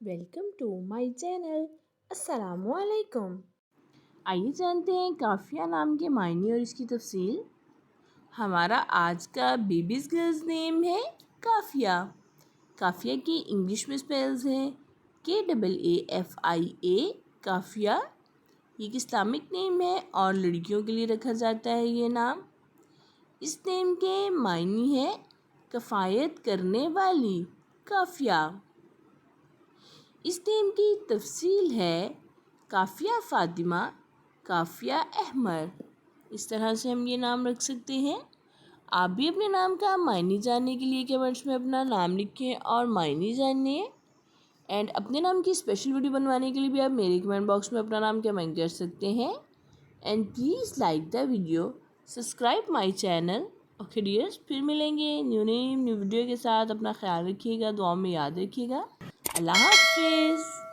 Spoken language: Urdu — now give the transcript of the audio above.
Welcome to my channel. السلام علیکم۔ آئیے جانتے ہیں قافیہ نام کے معنی اور اس کی تفصیل۔ ہمارا آج کا بیبیز گرلز نیم ہے قافیہ۔ قافیہ کی انگلش میں سپیلز ہیں KAAFIA قافیہ۔ یہ ایک اسلامک نیم ہے اور لڑکیوں کے لیے رکھا جاتا ہے یہ نام۔ اس نیم کے معنی ہے کفایت کرنے والی، قافیہ۔ اس نیم کی تفصیل ہے قافیہ فاطمہ، قافیہ احمر۔ اس طرح سے ہم یہ نام رکھ سکتے ہیں۔ آپ بھی اپنے نام کا معنی جاننے کے لیے کمنٹس میں اپنا نام لکھیں اور معنی جانیں، اینڈ اپنے نام کی اسپیشل ویڈیو بنوانے کے لیے بھی آپ میرے کمنٹ باکس میں اپنا نام کمنٹ کر سکتے ہیں۔ And please like the video, subscribe my channel. Okay dears, پھر ملیں گے نیو ویڈیو کے ساتھ۔ اپنا خیال رکھیے گا، دعاؤں میں یاد رکھیے گا۔ اللہ حافظ۔